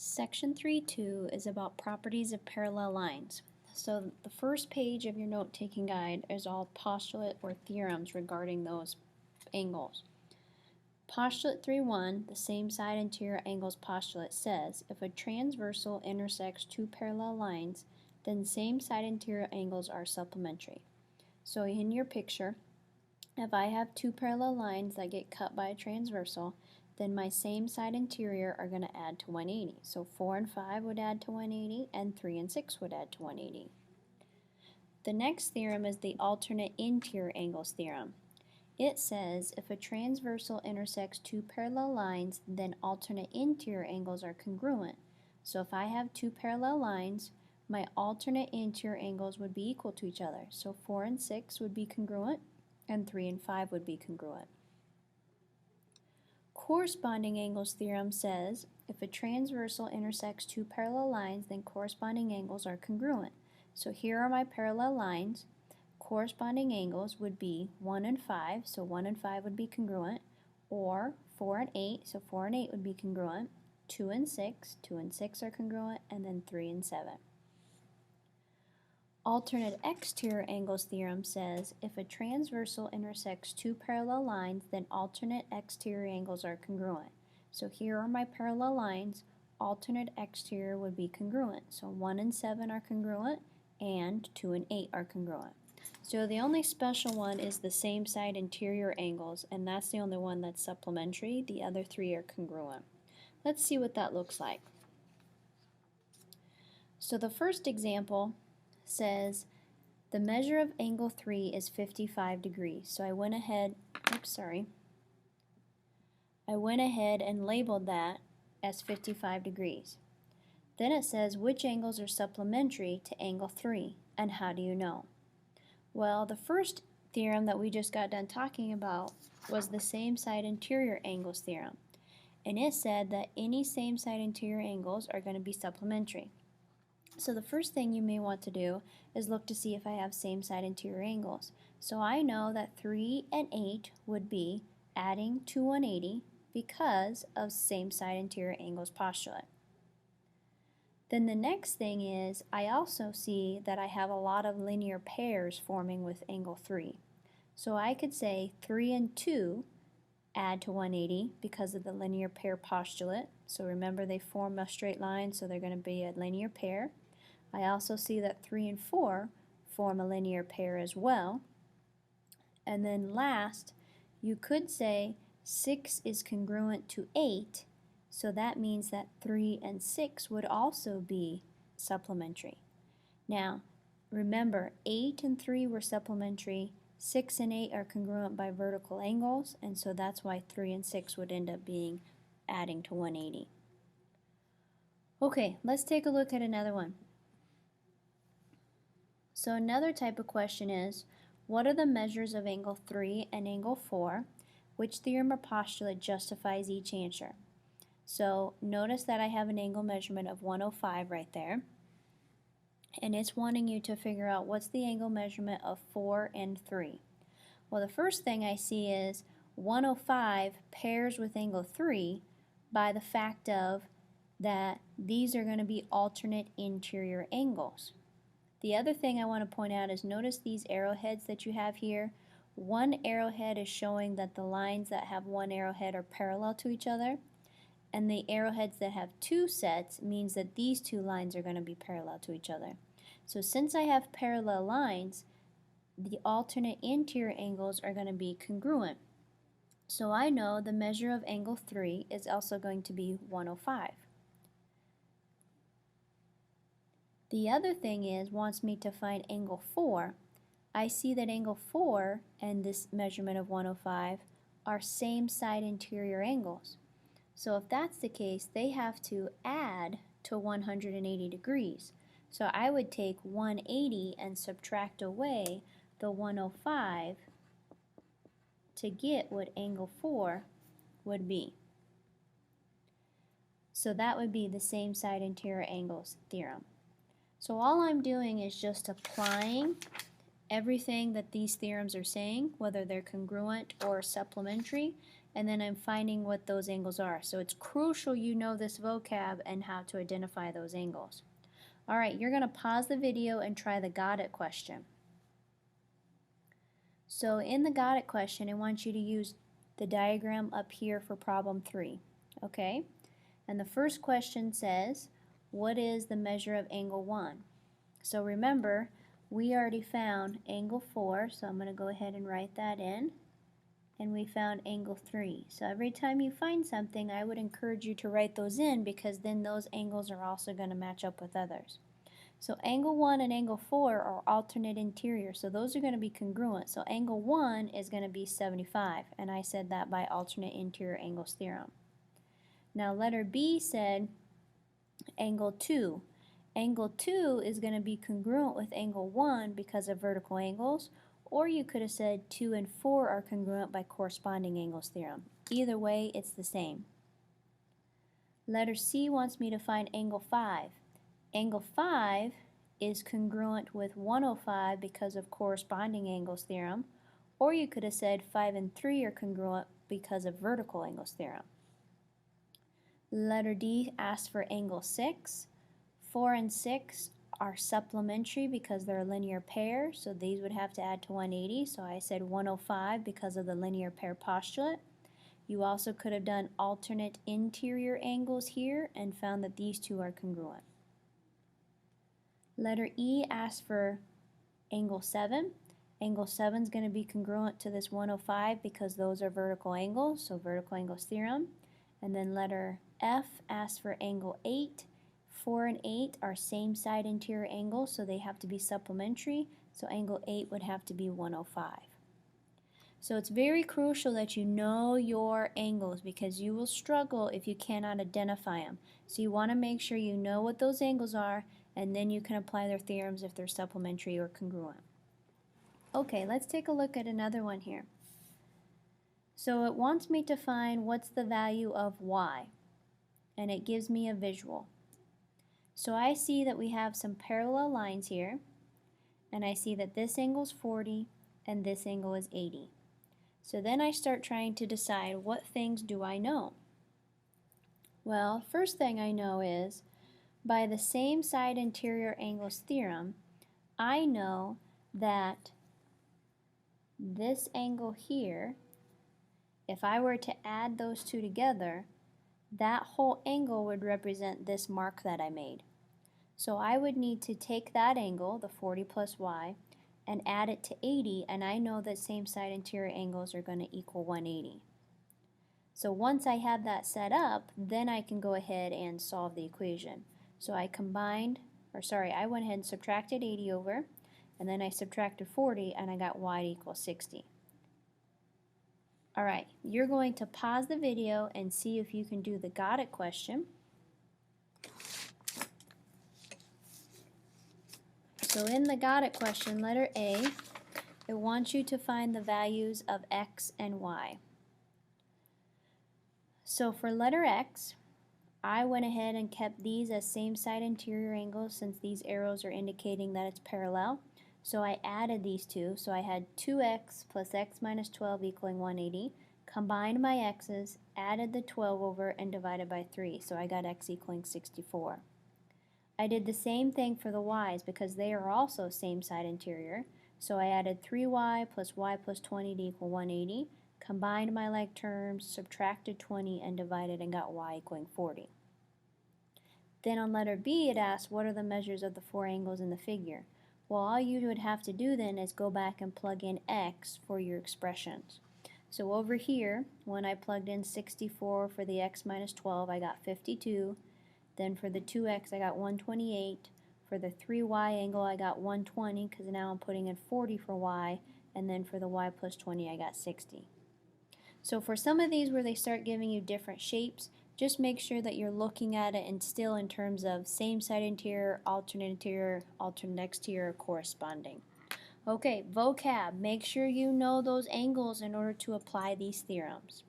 Section 3.2 is about properties of parallel lines. So the first page of your note-taking guide is all postulate or theorems regarding those angles. Postulate 3.1, the same side interior angles postulate, says if a transversal intersects two parallel lines, then same side interior angles are supplementary. So in your picture, if I have two parallel lines that get cut by a transversal, then my same side interior are going to add to 180. So 4 and 5 would add to 180, and 3 and 6 would add to 180. The next theorem is the alternate interior angles theorem. It says if a transversal intersects two parallel lines, then alternate interior angles are congruent. So if I have two parallel lines, my alternate interior angles would be equal to each other. So 4 and 6 would be congruent, and 3 and 5 would be congruent. Corresponding angles theorem says if a transversal intersects two parallel lines, then corresponding angles are congruent. So here are my parallel lines. Corresponding angles would be 1 and 5, so 1 and 5 would be congruent, or 4 and 8, so 4 and 8 would be congruent, 2 and 6, 2 and 6 are congruent, and then 3 and 7. Alternate exterior angles theorem says if a transversal intersects two parallel lines, then alternate exterior angles are congruent. So here are my parallel lines. Alternate exterior would be congruent. So 1 and 7 are congruent, and 2 and 8 are congruent. So the only special one is the same side interior angles, and that's the only one that's supplementary. The other three are congruent. Let's see what that looks like. So the first example says the measure of angle 3 is 55 degrees. So I went ahead and labeled that as 55 degrees. Then it says which angles are supplementary to angle 3, and how do you know? Well, the first theorem that we just got done talking about was the same side interior angles theorem, and it said that any same side interior angles are going to be supplementary. So the first thing you may want to do is look to see if I have same side interior angles. So I know that 3 and 8 would be adding to 180 because of same side interior angles postulate. Then the next thing is I also see that I have a lot of linear pairs forming with angle 3. So I could say 3 and 2 add to 180 because of the linear pair postulate. So remember, they form a straight line, so they're going to be a linear pair. I also see that 3 and 4 form a linear pair as well. And then last, you could say 6 is congruent to 8, so that means that 3 and 6 would also be supplementary. Now, remember, 8 and 3 were supplementary, 6 and 8 are congruent by vertical angles, and so that's why 3 and 6 would end up being adding to 180. Okay, let's take a look at another one. So another type of question is, what are the measures of angle 3 and angle 4? Which theorem or postulate justifies each answer? So notice that I have an angle measurement of 105 right there, and it's wanting you to figure out what's the angle measurement of 4 and 3. Well, the first thing I see is 105 pairs with angle 3 by the fact of that these are going to be alternate interior angles. The other thing I want to point out is notice these arrowheads that you have here. One arrowhead is showing that the lines that have one arrowhead are parallel to each other, and the arrowheads that have two sets means that these two lines are going to be parallel to each other. So since I have parallel lines, the alternate interior angles are going to be congruent. So I know the measure of angle 3 is also going to be 105. The other thing is, wants me to find angle 4. I see that angle 4 and this measurement of 105 are same side interior angles. So if that's the case, they have to add to 180 degrees. So I would take 180 and subtract away the 105 to get what angle 4 would be. So that would be the same side interior angles theorem. So all I'm doing is just applying everything that these theorems are saying, whether they're congruent or supplementary, and then I'm finding what those angles are. So it's crucial you know this vocab and how to identify those angles. Alright, you're going to pause the video and try the got it question. So in the got it question, I want you to use the diagram up here for problem 3. Okay? And the first question says, what is the measure of angle 1? So remember, we already found angle 4, so I'm going to go ahead and write that in. And we found angle 3. So every time you find something, I would encourage you to write those in, because then those angles are also going to match up with others. So angle 1 and angle 4 are alternate interior, so those are going to be congruent. So angle 1 is going to be 75, and I said that by alternate interior angles theorem. Now letter B said angle 2. Angle 2 is going to be congruent with angle 1 because of vertical angles, or you could have said 2 and 4 are congruent by corresponding angles theorem. Either way, it's the same. Letter C wants me to find angle 5. Angle 5 is congruent with 105 because of corresponding angles theorem, or you could have said 5 and 3 are congruent because of vertical angles theorem. Letter D asks for angle 6. 4 and 6 are supplementary because they're a linear pair, so these would have to add to 180, so I said 105 because of the linear pair postulate. You also could have done alternate interior angles here and found that these two are congruent. Letter E asks for angle 7. Angle 7 is going to be congruent to this 105 because those are vertical angles, so vertical angles theorem. And then letter F asks for angle 8. 4 and 8 are same side interior angles, so they have to be supplementary, so angle 8 would have to be 105. So it's very crucial that you know your angles, because you will struggle if you cannot identify them. So you want to make sure you know what those angles are, and then you can apply their theorems if they're supplementary or congruent. Okay, let's take a look at another one here. So it wants me to find what's the value of y, and it gives me a visual. So I see that we have some parallel lines here, and I see that this angle is 40 and this angle is 80. So then I start trying to decide, what things do I know? Well, first thing I know is, by the same side interior angles theorem, I know that this angle here, if I were to add those two together, that whole angle would represent this mark that I made. So I would need to take that angle, the 40 plus y, and add it to 80, and I know that same side interior angles are going to equal 180. So once I have that set up, then I can go ahead and solve the equation. So I went ahead and subtracted 80 over, and then I subtracted 40, and I got y equals 60. Alright, you're going to pause the video and see if you can do the got it question. So in the got it question, letter A, it wants you to find the values of x and y. So for letter X, I went ahead and kept these as same side interior angles, since these arrows are indicating that it's parallel. So I added these two, so I had 2x plus x minus 12 equaling 180, combined my x's, added the 12 over, and divided by 3, so I got x equaling 64. I did the same thing for the y's because they are also same side interior, so I added 3y plus y plus 20 to equal 180, combined my like terms, subtracted 20, and divided, and got y equaling 40. Then on letter B, it asks, what are the measures of the four angles in the figure? Well, all you would have to do then is go back and plug in x for your expressions. So over here, when I plugged in 64 for the x minus 12, I got 52. Then for the 2x, I got 128. For the 3y angle, I got 120, because now I'm putting in 40 for y. And then for the y plus 20, I got 60. So for some of these where they start giving you different shapes, just make sure that you're looking at it and still in terms of same side interior, alternate exterior, corresponding. Okay, vocab. Make sure you know those angles in order to apply these theorems.